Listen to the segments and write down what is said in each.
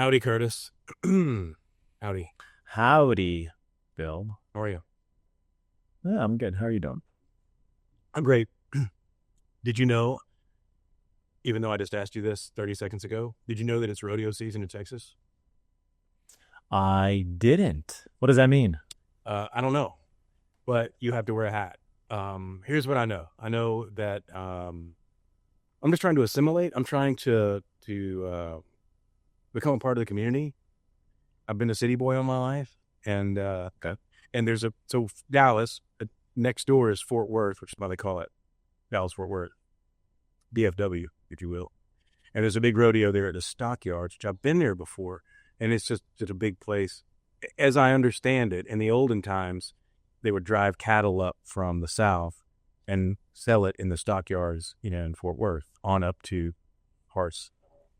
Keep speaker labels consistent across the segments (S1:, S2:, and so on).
S1: Howdy, Curtis. Howdy.
S2: Howdy, Bill.
S1: How are you?
S2: Yeah, I'm good. How are you doing?
S1: I'm great. Did you know, even though I just asked you this 30 seconds ago, did you know that it's rodeo season in Texas?
S2: I didn't. What does that mean?
S1: I don't know, but you have to wear a hat. Here's what I know. I know that I'm just trying to assimilate. I'm trying to become a part of the community. I've been a city boy all my life, and there's Dallas next door is Fort Worth, which is why they call it Dallas Fort Worth, DFW, if you will. And there's a big rodeo there at the stockyards, which I've been there before, and it's just a big place. As I understand it, in the olden times, they would drive cattle up from the south and sell it in the stockyards, in Fort Worth, on up to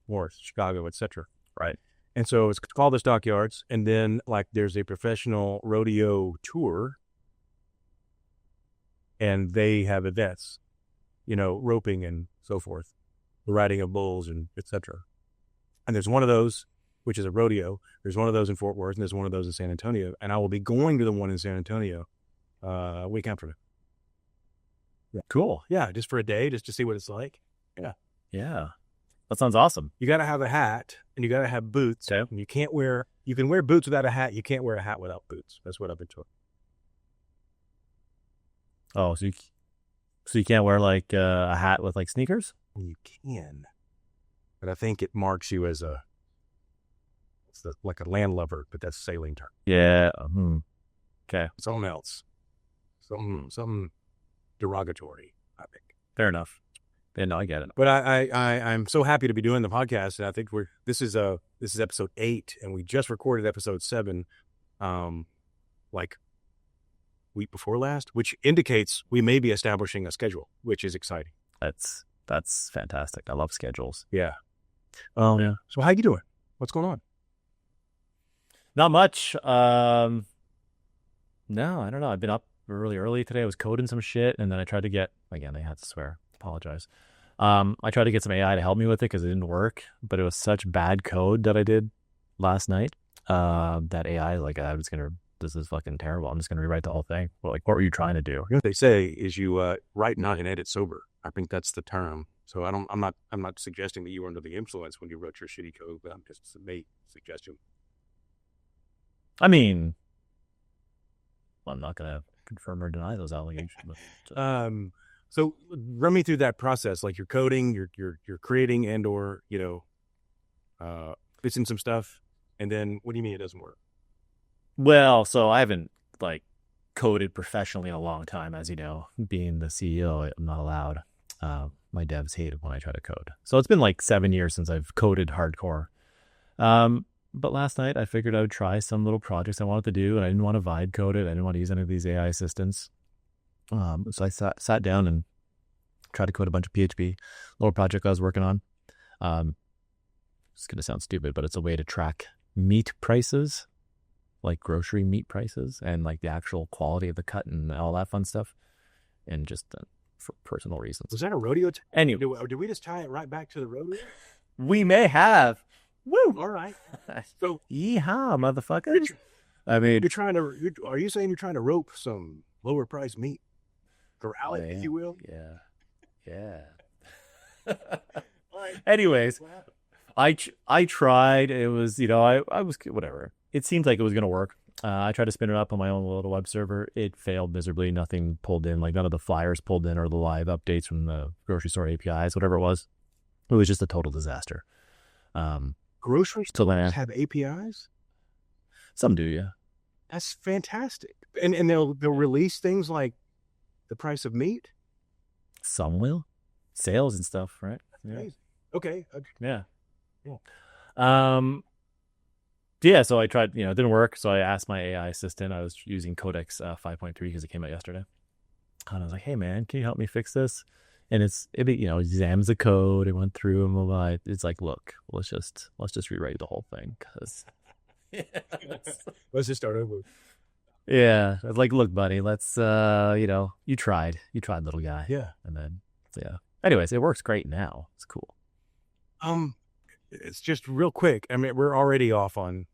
S1: North, Chicago, etc.
S2: Right.
S1: And so it's called the stockyards, and then there's a professional rodeo tour, and they have events, roping and so forth, the riding of bulls and etc. And there's one of those, which is a rodeo. There's one of those in Fort Worth, and there's one of those in San Antonio. And I will be going to the one in San Antonio a week after.
S2: Yeah. Cool.
S1: Yeah, just for a day, just to see what it's like. Yeah.
S2: Yeah. That sounds awesome.
S1: You got to have a hat, and you got to have boots.
S2: Okay.
S1: And you can wear boots without a hat. You can't wear a hat without boots. That's what I've been told.
S2: Oh, so you can't wear a hat with sneakers?
S1: You can, but I think it marks you as like a landlubber, but that's a sailing term.
S2: Yeah. Okay.
S1: Something else. Something derogatory, I think.
S2: Fair enough. Yeah, no, I get it.
S1: But I'm so happy to be doing the podcast, and I think this is episode 8, and we just recorded episode 7, week before last, which indicates we may be establishing a schedule, which is exciting.
S2: That's fantastic. I love schedules.
S1: Yeah.
S2: Yeah.
S1: So how you doing? What's going on?
S2: Not much. No, I don't know. I've been up really early today. I was coding some shit, and then I tried to get, again, I had to swear. Apologize. I tried to get some AI to help me with it because it didn't work, but it was such bad code that I did last night that AI, this is fucking terrible. I'm just going to rewrite the whole thing. Well, what were you trying to do?
S1: What they say is you write not and edit sober. I think that's the term. So I'm not suggesting that you were under the influence when you wrote your shitty code, but I'm just a suggestion.
S2: I mean, I'm not going to confirm or deny those allegations. But,
S1: So run me through that process. You're coding, you're creating, and or fixing some stuff, and then what do you mean it doesn't work?
S2: Well, so I haven't coded professionally in a long time, as you know. Being the CEO, I'm not allowed. My devs hate it when I try to code. So it's been 7 years since I've coded hardcore. But last night I figured I would try some little projects I wanted to do, and I didn't want to vibe code it. I didn't want to use any of these AI assistants. So I sat down and tried to code a bunch of PHP, little project I was working on. It's going to sound stupid, but it's a way to track meat prices, like grocery meat prices, and the actual quality of the cut and all that fun stuff. And just for personal reasons.
S1: Was that a rodeo?
S2: Anyway.
S1: Did we just tie it right back to the rodeo?
S2: We may have. Woo!
S1: All right. So,
S2: yeehaw, motherfuckers.
S1: Are you saying you're trying to rope some lower priced meat? Corral it, if you will?
S2: Yeah.
S1: Right.
S2: Anyways, I tried. It was, I was, whatever. It seemed like it was going to work. I tried to spin it up on my own little web server. It failed miserably. Nothing pulled in. None of the flyers pulled in or the live updates from the grocery store APIs, whatever it was. It was just a total disaster.
S1: Grocery stores have APIs?
S2: Some do, yeah.
S1: That's fantastic. And they'll release things like the price of meat?
S2: Some will. Sales and stuff, right?
S1: That's amazing. Okay.
S2: Yeah. Yeah, so I tried, it didn't work. So I asked my AI assistant. I was using Codex 5.3 because it came out yesterday. And I was like, hey, man, can you help me fix this? And it examines the code. It went through and it's like, look, let's just rewrite the whole thing because
S1: let's just start over.
S2: Yeah, I was like, look, buddy, let's you tried, little guy.
S1: Yeah.
S2: And then anyways, it works great now. It's cool.
S1: it's just real quick. I mean, we're already off on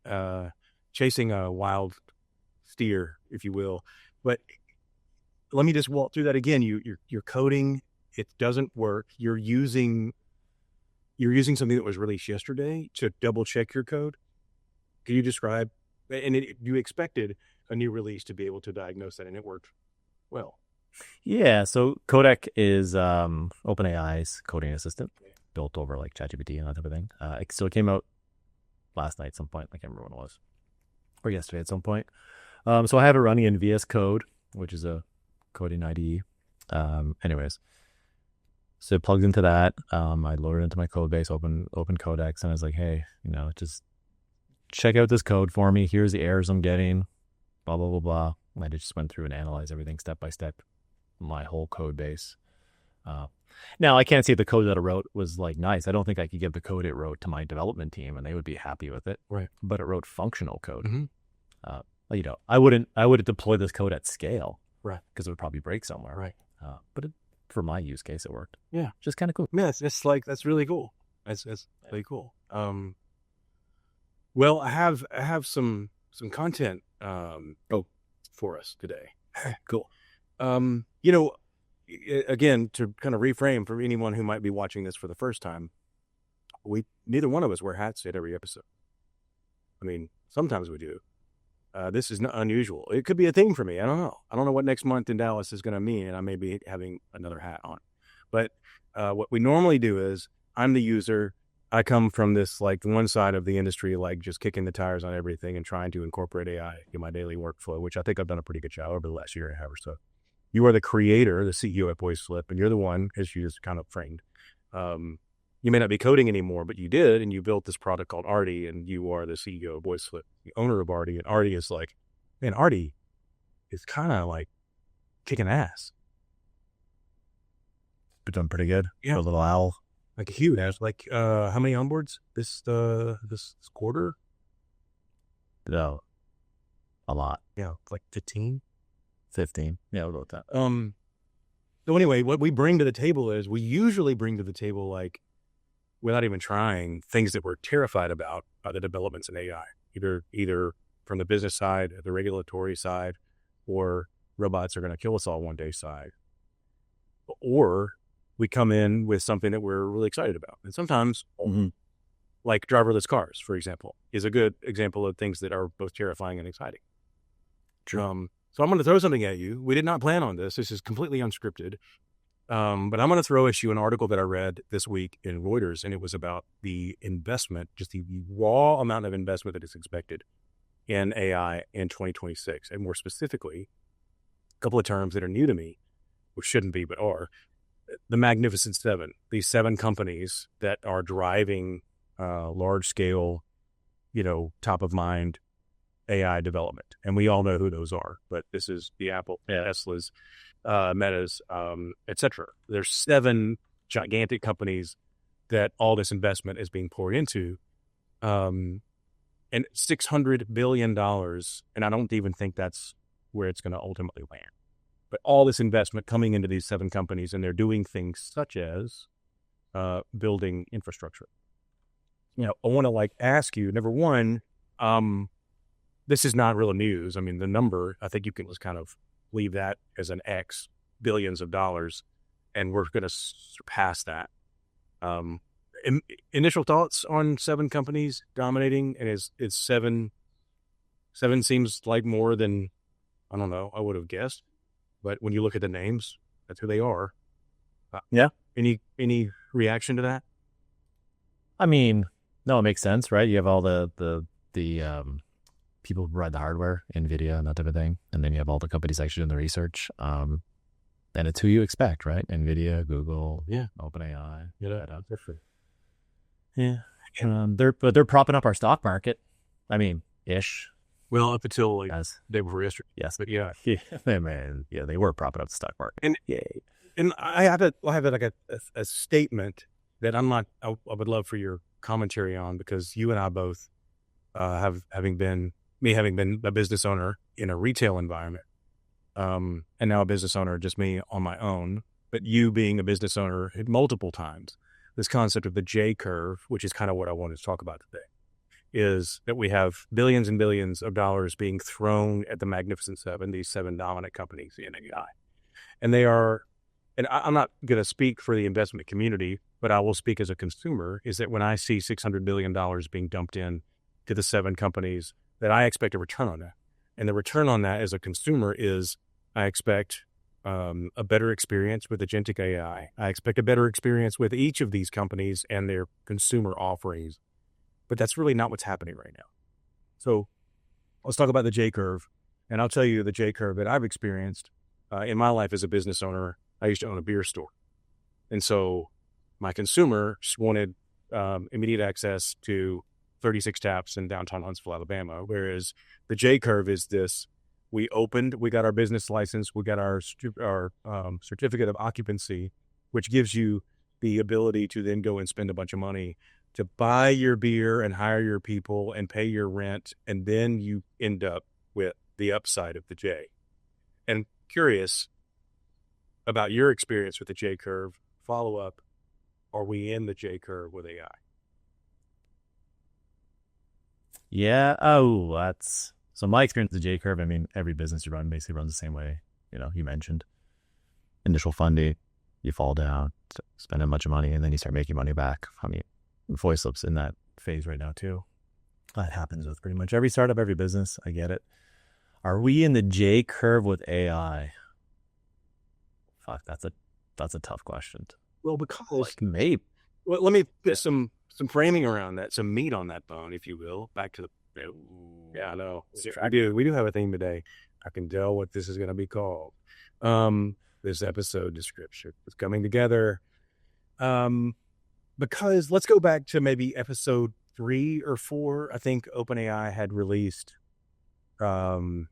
S1: chasing a wild steer, if you will. But let me just walk through that again. You're coding. It doesn't work. You're using something that was released yesterday to double check your code. Can you describe? And you expected a new release to be able to diagnose that, and it worked well.
S2: Yeah. So Codec is OpenAI's coding assistant, built over like ChatGPT and that type of thing. So it came out last night at some point. I can't remember when it was, or yesterday at some point. So I have it running in VS Code, which is a coding IDE. Anyways, so it plugs into that. I load it into my code base, open Codex, and I was like, hey, just check out this code for me. Here's the errors I'm getting, blah, blah, blah, blah. And I just went through and analyzed everything step by step, my whole code base. Now, I can't say the code that it wrote was like nice. I don't think I could give the code it wrote to my development team and they would be happy with it.
S1: Right.
S2: But it wrote functional code.
S1: Mm-hmm.
S2: I wouldn't deploy this code at scale.
S1: Right.
S2: Because it would probably break somewhere.
S1: Right.
S2: But for my use case, it worked.
S1: Yeah.
S2: Just kind of cool.
S1: Yeah, that's really cool. That's really cool. Well, I have some content for us today. Cool. Again, to kind of reframe for anyone who might be watching this for the first time, neither one of us wear hats at every episode. I mean, sometimes we do. This is not unusual. It could be a thing for me. I don't know. I don't know what next month in Dallas is going to mean, and I may be having another hat on. But what we normally do is I'm the user. I come from this, like, one side of the industry, like just kicking the tires on everything and trying to incorporate AI in my daily workflow, which I think I've done a pretty good job over the last year and a half or so. You are the creator, the CEO at VoiceFlip, and you're the one, as you just kind of framed. You may not be coding anymore, but you did, and you built this product called Artie, and you are the CEO of VoiceFlip, the owner of Artie, and Artie is like, man, Artie is kind of like kicking ass.
S2: But done pretty good.
S1: Yeah.
S2: For a little owl.
S1: Like a huge ass. Like, how many onboards this quarter?
S2: No. A lot.
S1: Yeah, like 15?
S2: 15. Yeah, we'll go with that.
S1: So anyway, what we bring to the table is we usually bring to the table, like, without even trying, things that we're terrified about the developments in AI, either from the business side, the regulatory side, or robots are going to kill us all one day side. Or we come in with something that we're really excited about. And sometimes, like driverless cars, for example, is a good example of things that are both terrifying and exciting.
S2: True.
S1: So I'm going to throw something at you. We did not plan on this. This is completely unscripted. But I'm going to throw at you an article that I read this week in Reuters, and it was about the investment, just the raw amount of investment that is expected in AI in 2026. And more specifically, a couple of terms that are new to me, which shouldn't be, but are, the Magnificent Seven, these 7 companies that are driving large scale, top of mind AI development. And we all know who those are, but this is the Apple, Tesla's, Meta's, etc. There's 7 gigantic companies that all this investment is being poured into, and $600 billion. And I don't even think that's where it's going to ultimately land. But all this investment coming into these 7 companies, and they're doing things such as building infrastructure. I want to ask you, number one, this is not real news. I mean, the number, I think you can just kind of leave that as an X, billions of dollars, and we're going to surpass that. Initial thoughts on 7 companies dominating, and is 7 seems like more than, I don't know, I would have guessed. But when you look at the names, that's who they are.
S2: Yeah.
S1: Any reaction to that?
S2: I mean, no, it makes sense, right? You have all the people who provide the hardware, NVIDIA and that type of thing. And then you have all the companies actually doing the research. And it's who you expect, right? NVIDIA, Google, OpenAI. Yeah. They're propping up our stock market. I mean, ish.
S1: Well, up until the day before yesterday.
S2: Yes.
S1: But yeah.
S2: Man, yeah, they were propping up the stock market.
S1: And yay. And I have a statement that I would love for your commentary on, because you and I both having been a business owner in a retail environment, and now a business owner, just me on my own, but you being a business owner multiple times. this concept of the J curve, which is kind of what I wanted to talk about today, is that we have billions and billions of dollars being thrown at the Magnificent Seven, these 7 dominant companies in AI. And they are, and I'm not going to speak for the investment community, but I will speak as a consumer, is that when I see $600 billion being dumped in to the 7 companies, that I expect a return on that. And the return on that as a consumer is I expect a better experience with agentic AI. I expect a better experience with each of these companies and their consumer offerings. But that's really not what's happening right now. So let's talk about the J curve. And I'll tell you the J curve that I've experienced in my life as a business owner. I used to own a beer store. And so my consumer wanted immediate access to 36 taps in downtown Huntsville, Alabama. Whereas the J curve is this: we got our business license, we got our certificate of occupancy, which gives you the ability to then go and spend a bunch of money to buy your beer and hire your people and pay your rent. And then you end up with the upside of the J. And curious about your experience with the J curve. Follow up: are we in the J curve with AI?
S2: Yeah. So my experience with the J curve, I mean, every business you run basically runs the same way. You mentioned initial funding, you fall down, spend a bunch of money, and then you start making money back. I mean, Voice Slip's in that phase right now too. That happens with pretty much every startup, every business. I get it. Are we in the J curve with AI? Fuck, that's a tough question.
S1: Well, because
S2: maybe.
S1: Well, let me put some framing around that, some meat on that bone, if you will. Back to the yeah, I know. We do have a theme today. I can tell what this is going to be called. This episode description is coming together. Because let's go back to maybe episode 3 or 4. I think OpenAI had released version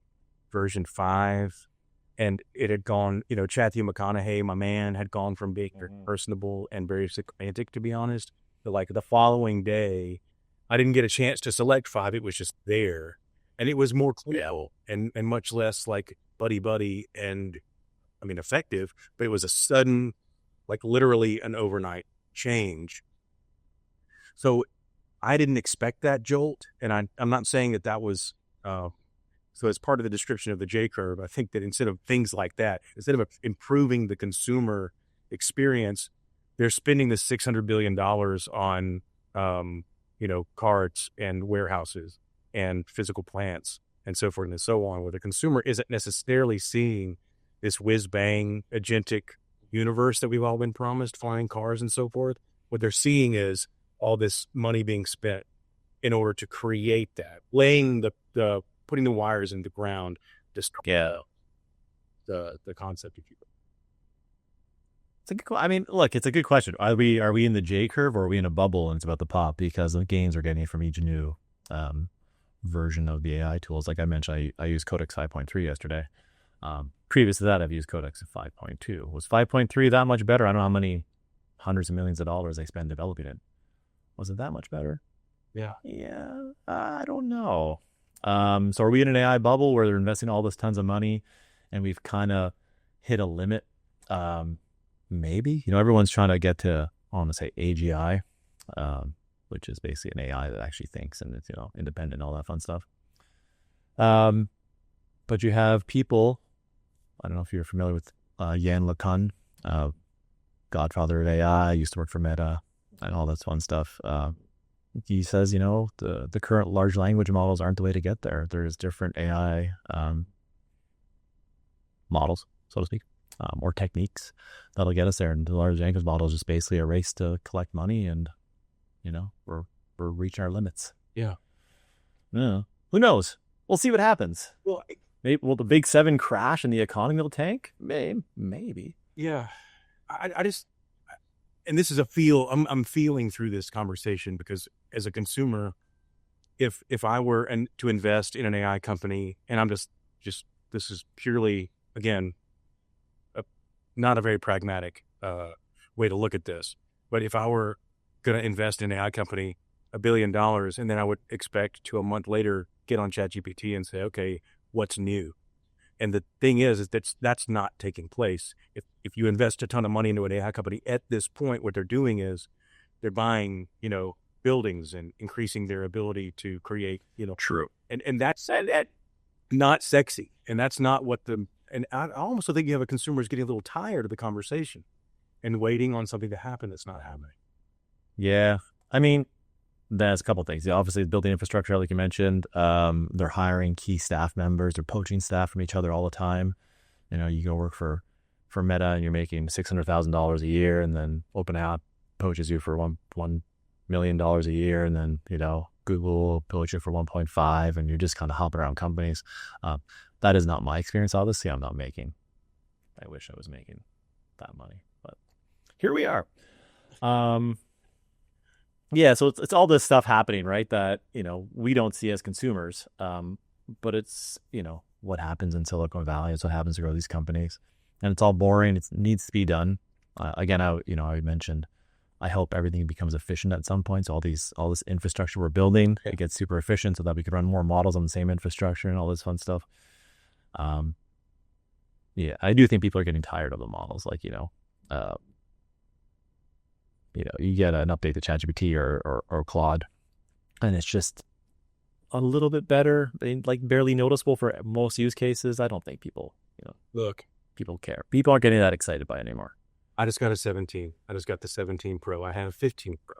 S1: 5, and it had gone, Matthew McConaughey, my man, had gone from being very personable and very semantic, to be honest. But like the following day, I didn't get a chance to select 5. It was just there. And it was more clear and much less like buddy and, effective. But it was a sudden, like literally an overnight change. So I didn't expect that jolt. And I'm not saying that was... So as part of the description of the J curve, I think that instead of things like that, instead of improving the consumer experience, they're spending the $600 billion on, carts and warehouses and physical plants and so forth and so on, where the consumer isn't necessarily seeing this whiz-bang agentic universe that we've all been promised, flying cars and so forth. What they're seeing is all this money being spent in order to create that, laying putting the wires in the ground to start the concept, if you will.
S2: It's a good, look, it's a good question. Are we in the J curve, or are we in a bubble and it's about to pop because the gains we're getting from each new version of the AI tools? Like I mentioned, I used Codex 5.3 yesterday. Previous to that, I've used Codex 5.2. Was 5.3 that much better? I don't know how many hundreds of millions of dollars I spent developing it. Was it that much better?
S1: Yeah.
S2: I don't know. So are we in an AI bubble where they're investing all this tons of money and we've kind of hit a limit? Maybe, everyone's trying to get to, I want to say AGI, which is basically an AI that actually thinks and it's, independent and all that fun stuff. But you have people, I don't know if you're familiar with Yann LeCun, godfather of AI, used to work for Meta and all that fun stuff. He says, the current large language models aren't the way to get there. There's different AI models, so to speak, or techniques that'll get us there. And the large language model is just basically a race to collect money, and we're reaching our limits.
S1: Yeah.
S2: Who knows? We'll see what happens.
S1: Well,
S2: maybe will the big 7 crash and the economy will tank? Maybe.
S1: Yeah. I just, and this is I'm feeling through this conversation, because as a consumer, if I were to invest in an AI company, and I'm just this is purely, again, not a very pragmatic way to look at this. But if I were going to invest in an AI company, $1 billion, and then I would expect to a month later get on ChatGPT and say, okay, what's new? And the thing is that's not taking place. If you invest a ton of money into an AI company at this point, what they're doing is They're buying, buildings and increasing their ability to create,
S2: True.
S1: And that's not sexy. And that's not what and I almost think you have a consumer who's getting a little tired of the conversation and waiting on something to happen that's not happening.
S2: Yeah. I mean, there's a couple of things. Obviously, building infrastructure, like you mentioned, they're hiring key staff members. They're poaching staff from each other all the time. You go work for Meta and you're making $600,000 a year, and then OpenApp poaches you for $1 million a year, and then Google poach you for 1.5, and you're just kind of hopping around companies. That is not my experience. Obviously, I'm not making. I wish I was making that money, but here we are. Yeah, so it's all this stuff happening, right? That we don't see as consumers, but it's what happens in Silicon Valley. It's what happens to grow these companies, and it's all boring. It needs to be done. Again, I mentioned, I hope everything becomes efficient at some point. So all this infrastructure we're building, it gets super efficient, so that we could run more models on the same infrastructure and all this fun stuff. Yeah, I do think people are getting tired of the models, like you get an update to ChatGPT or Claude, and it's just a little bit better, like barely noticeable for most use cases. I don't think people, people care. People aren't getting that excited by it anymore.
S1: I just got a 17. I just got the 17 Pro. I have a 15 Pro.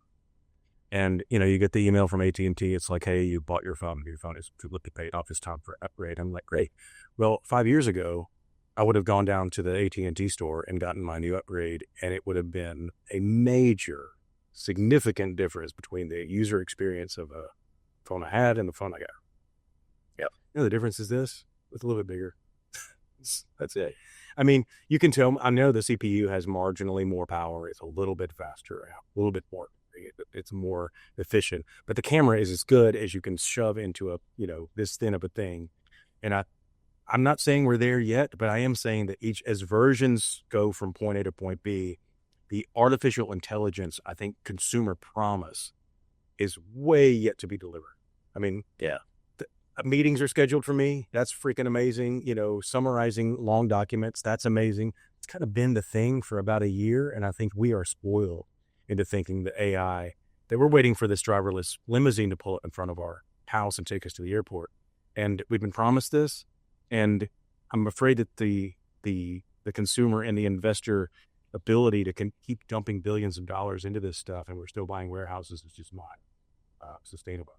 S1: And, you get the email from AT&T. It's like, hey, you bought your phone. Your phone is completely paid off. It's time for an upgrade. I'm like, great. Well, 5 years ago, I would have gone down to the AT&T store and gotten my new upgrade, and it would have been a major, significant difference between the user experience of a phone I had and the phone I got. Yep. The difference is this. It's a little bit bigger. That's it. I mean, you can tell, I know the CPU has marginally more power. It's a little bit faster, a little bit more. It's more efficient. But the camera is as good as you can shove into this thin of a thing. And I'm not saying we're there yet, but I am saying that as versions go from point A to point B, the artificial intelligence, I think, consumer promise is way yet to be delivered. I mean,
S2: yeah,
S1: meetings are scheduled for me. That's freaking amazing. Summarizing long documents, that's amazing. It's kind of been the thing for about a year, and I think we are spoiled into thinking that AI, that we're waiting for this driverless limousine to pull up in front of our house and take us to the airport. And we've been promised this. And I'm afraid that the consumer and the investor ability to keep dumping billions of dollars into this stuff, and we're still buying warehouses, is just not sustainable.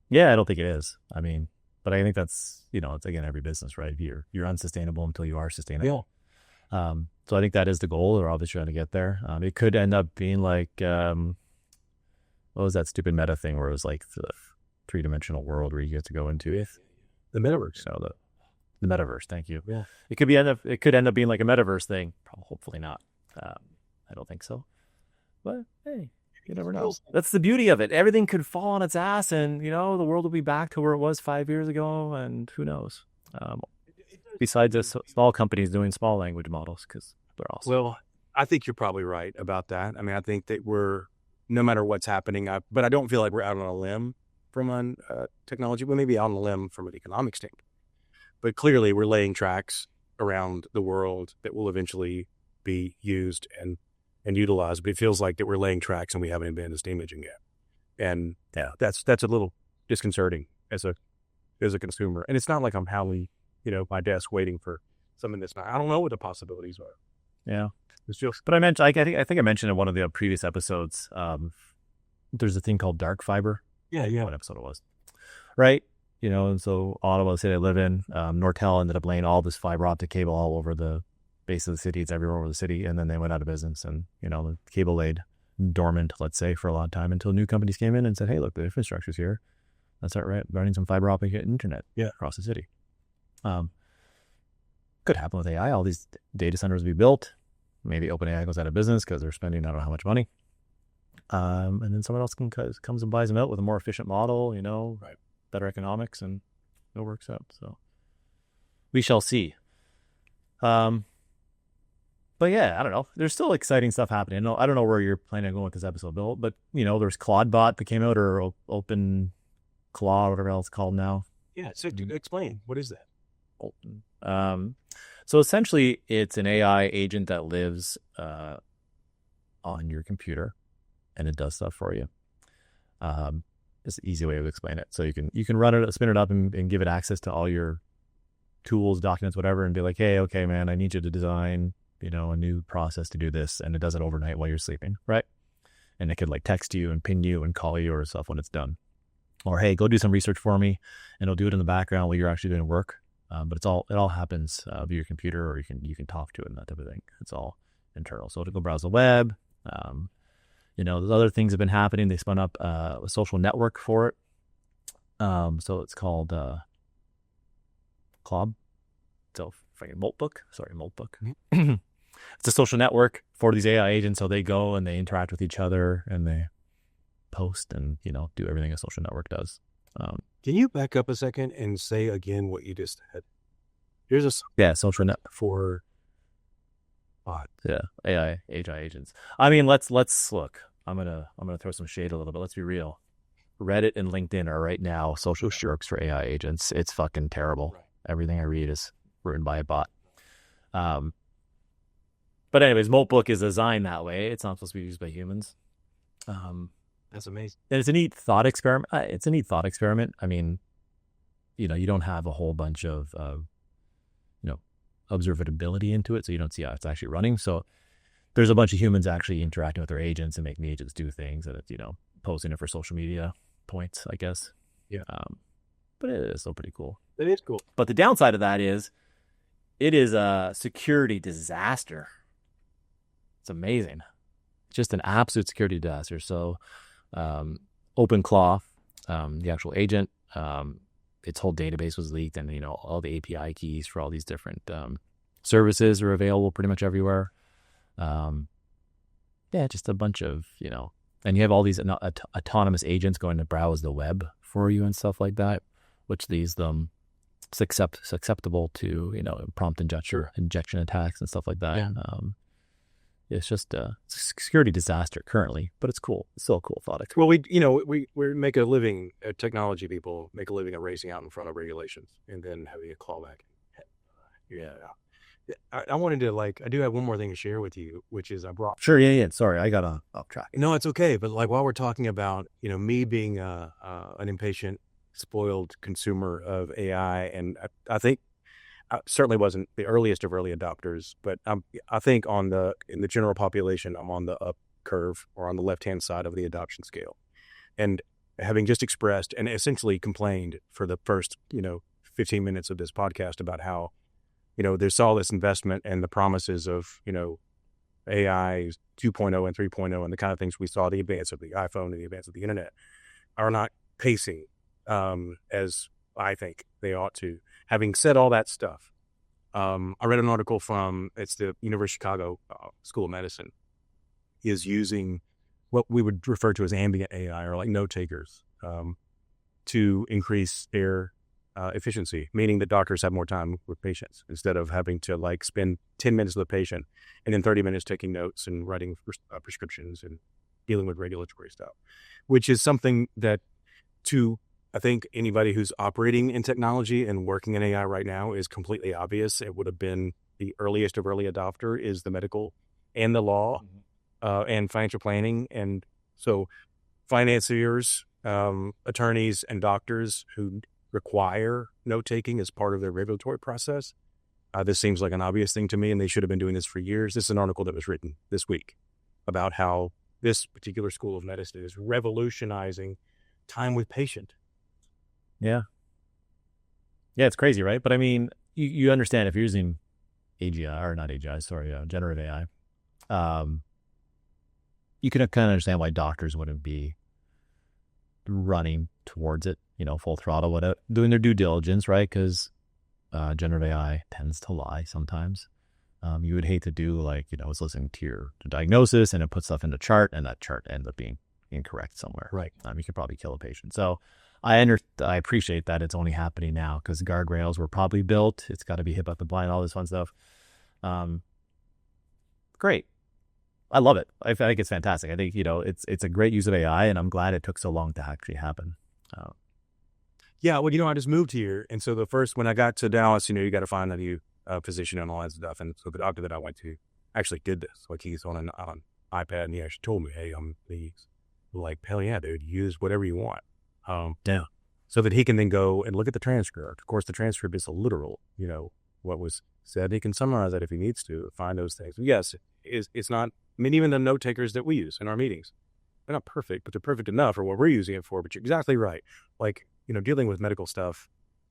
S2: Yeah, I don't think it is. I mean, but I think that's it's again every business, right? You're unsustainable until you are sustainable. Yeah. So I think that is the goal. We're obviously trying to get there. It could end up being like what was that stupid Meta thing where it was like the 3-dimensional world where you get to go into
S1: the metaverse.
S2: The metaverse. Thank you.
S1: Yeah.
S2: It could end up being like a metaverse thing. Hopefully not. I don't think so. But hey, you never know. That's the beauty of it. Everything could fall on its ass, and the world will be back to where it was 5 years ago. And who knows? Besides the small companies doing small language models, because they're awesome.
S1: Well, I think you're probably right about that. I mean, I think that no matter what's happening, but I don't feel like we're out on a limb from technology. We may be out on a limb from an economic standpoint, but clearly we're laying tracks around the world that will eventually be used and utilized. But it feels like that we're laying tracks and we haven't invented steam engine yet. And yeah, that's a little disconcerting as a consumer. And it's not like I'm howling, my desk waiting for something that's not. I don't know what the possibilities are.
S2: Yeah,
S1: it's just.
S2: But I think I mentioned in one of the previous episodes. There's a thing called dark fiber.
S1: Yeah.
S2: What episode it was, right? And so Ottawa, the city I live in, Nortel ended up laying all this fiber optic cable all over the base of the city. It's everywhere over the city, and then they went out of business, and the cable laid dormant, let's say, for a long time until new companies came in and said, "Hey, look, the infrastructure's here. Let's start running some fiber optic internet across the city." Could happen with AI. All these data centers will be built. Maybe OpenAI goes out of business because they're spending I don't know how much money. And then someone else comes and buys them out with a more efficient model,
S1: right.
S2: Better economics, and it works out. So we shall see. But yeah, I don't know. There's still exciting stuff happening. I don't know where you're planning on going with this episode, Bill, but there's Claudebot that came out, or Open Claw, whatever else it's called now.
S1: Yeah. So explain, what is that?
S2: So essentially it's an AI agent that lives on your computer. and it does stuff for you. It's an easy way to explain it. So you can run it, spin it up, and give it access to all your tools, documents, whatever, and be like, hey, okay, man, I need you to design, a new process to do this, and it does it overnight while you're sleeping, right? And it could like text you and ping you and call you or stuff when it's done. Or hey, go do some research for me, and it'll do it in the background while you're actually doing work. But it all happens via your computer, or you can talk to it and that type of thing. It's all internal. So to go browse the web. There's other things have been happening. They spun up a social network for it. So it's called Clob. So Moltbook. It's a social network for these AI agents. So they go and they interact with each other and they post and, do everything a social network does.
S1: Can you back up a second and say again what you just said? Here's
S2: social network
S1: for bots.
S2: Yeah, AI agents. I mean, let's look. I'm gonna throw some shade a little bit. Let's be real. Reddit and LinkedIn are right now social networks for AI agents. It's fucking terrible. Right. Everything I read is written by a bot. But anyways, Moltbook is designed that way. It's not supposed to be used by humans.
S1: That's amazing.
S2: And it's a neat thought experiment. I mean, you don't have a whole bunch of, observability into it, so you don't see how it's actually running. So there's a bunch of humans actually interacting with their agents and making the agents do things, and it's, posting it for social media points, I guess.
S1: Yeah.
S2: But it is still pretty cool.
S1: It is cool.
S2: But the downside of that is it is a security disaster. It's amazing. It's just an absolute security disaster. So OpenClaw, the actual agent, its whole database was leaked, and all the API keys for all these different services are available pretty much everywhere. Just a bunch of and you have all these autonomous agents going to browse the web for you and stuff like that, which leaves them susceptible to prompt injection attacks and stuff like that.
S1: Yeah.
S2: It's just a security disaster currently, but it's cool. It's still a cool thought.
S1: Well, we make a living, technology people make a living at racing out in front of regulations and then having a clawback. Yeah. I wanted to I do have one more thing to share with you, which is I brought.
S2: Sure. Yeah. Sorry. I got off track.
S1: No, it's okay. But while we're talking about, me being an impatient, spoiled consumer of AI, and I think I certainly wasn't the earliest of early adopters, but I think in the general population, I'm on the up curve or on the left-hand side of the adoption scale. And having just expressed and essentially complained for the first, 15 minutes of this podcast about how, there's all this investment and the promises of, AI 2.0 and 3.0 and the kind of things we saw, the advance of the iPhone and the advance of the internet are not pacing as I think they ought to. Having said all that stuff, I read an article from the University of Chicago School of Medicine is using what we would refer to as ambient AI or note takers to increase their efficiency, meaning that doctors have more time with patients instead of having to spend 10 minutes with the patient and then 30 minutes taking notes and writing prescriptions and dealing with regulatory stuff, which is something that I think anybody who's operating in technology and working in AI right now is completely obvious. It would have been the earliest of early adopter is the medical and the law and financial planning. And so financiers, attorneys, and doctors who require note-taking as part of their regulatory process. This seems like an obvious thing to me, and they should have been doing this for years. This is an article that was written this week about how this particular school of medicine is revolutionizing time with patient.
S2: Yeah. Yeah, it's crazy, right? But I mean, you understand if you're using generative AI, you can kind of understand why doctors wouldn't be running towards it, full throttle without doing their due diligence, right? Because generative AI tends to lie sometimes. You would hate to do it's listening to your diagnosis and it puts stuff in the chart and that chart ends up being incorrect somewhere.
S1: Right.
S2: You could probably kill a patient. So I appreciate that it's only happening now because guardrails were probably built. It's got to be HIPAA compliant, all this fun stuff. Great. I love it. I think it's fantastic. I think, it's a great use of AI and I'm glad it took so long to actually happen.
S1: Yeah. Well, I just moved here. And so when I got to Dallas, you got to find a new physician and all that stuff. And so the doctor that I went to actually did this. He's on iPad, and he actually told me, "Hey, I'm these." Like, hell yeah, dude, use whatever you want.
S2: Yeah.
S1: So that he can then go and look at the transcript. Of course, the transcript is a literal, what was said. He can summarize that if he needs to, find those things. Yes, it's not, I mean, even the note takers that we use in our meetings, they're not perfect, but they're perfect enough for what we're using it for. But you're exactly right. Like, dealing with medical stuff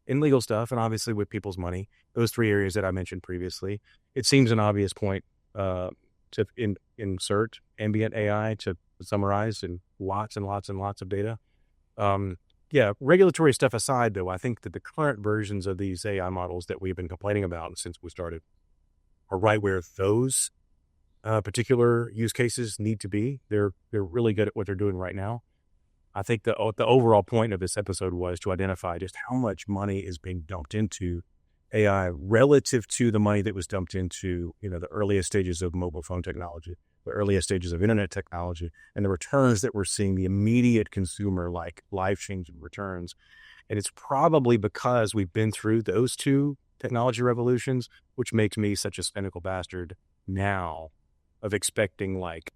S1: and legal stuff, and obviously with people's money, those 3 areas that I mentioned previously, it seems an obvious point to insert ambient AI to summarize and lots and lots and lots of data. Yeah, regulatory stuff aside, though, I think that the current versions of these AI models that we've been complaining about since we started are right where those particular use cases need to be. They're really good at what they're doing right now. I think the overall point of this episode was to identify just how much money is being dumped into AI relative to the money that was dumped into, the earliest stages of mobile phone technology, the earliest stages of internet technology, and the returns that we're seeing, the immediate consumer, like life-changing returns. And it's probably because we've been through those 2 technology revolutions, which makes me such a cynical bastard now of expecting like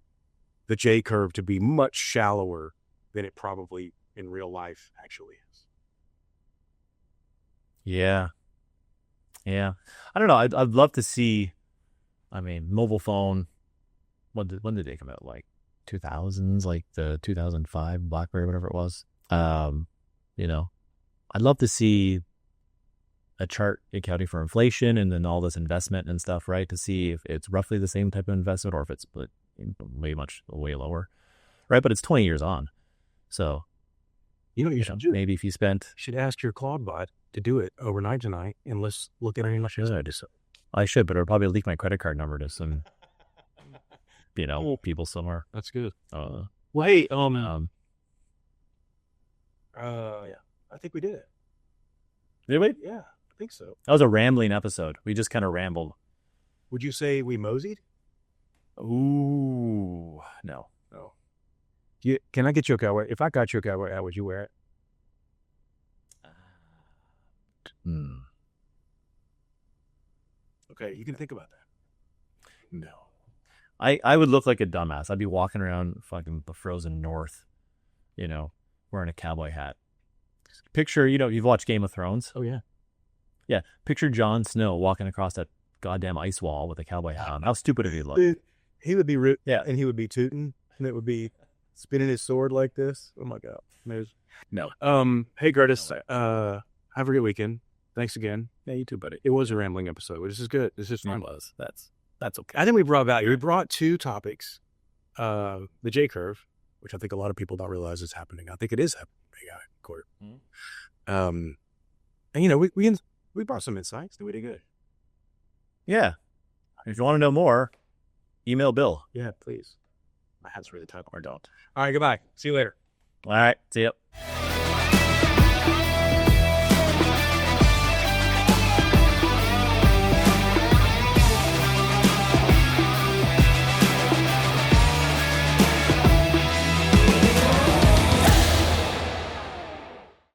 S1: the J curve to be much shallower than it probably in real life actually is.
S2: Yeah. Yeah. I don't know. I'd love to see, I mean, mobile phone, when did they come out? Like 2000s, like the 2005 BlackBerry, whatever it was. I'd love to see a chart accounting for inflation and then all this investment and stuff, right? To see if it's roughly the same type of investment or if it's way lower, right? But it's 20 years on. So,
S1: you should do?
S2: Maybe if you spent...
S1: You should ask your Claude bot to do it overnight tonight, and let's look at it.
S2: I should, but it'll probably leak my credit card number to some, people somewhere.
S1: That's good.
S2: Well,
S1: hey, yeah, I think we did it.
S2: Did we?
S1: Yeah, I think so.
S2: That was a rambling episode. We just kind of rambled.
S1: Would you say we moseyed?
S2: Ooh, no.
S1: Can I get you a cowboy? If I got you a cowboy hat, would you wear it? Okay, you can think about that.
S2: No. I would look like a dumbass. I'd be walking around fucking the frozen north, wearing a cowboy hat. Picture, you've watched Game of Thrones.
S1: Oh, yeah.
S2: Yeah, picture Jon Snow walking across that goddamn ice wall with a cowboy hat on. How stupid would he look?
S1: Dude, he would be and he would be tooting, and it would be spinning his sword like this. Oh my God.
S2: No.
S1: Hey Kurtis, have a great weekend. Thanks again. Yeah, you too, buddy. It was a rambling episode, but this is good. This is fun.
S2: It was. That's okay.
S1: I think we brought value. We brought 2 topics. The J curve, which I think a lot of people don't realize is happening. I think it is happening. Court. And we brought some insights. We did good.
S2: Yeah. If you want to know more, email Bill.
S1: Yeah, please. My hat's really tight.
S2: Or don't.
S1: All right, goodbye. See you later.
S2: All right. See ya.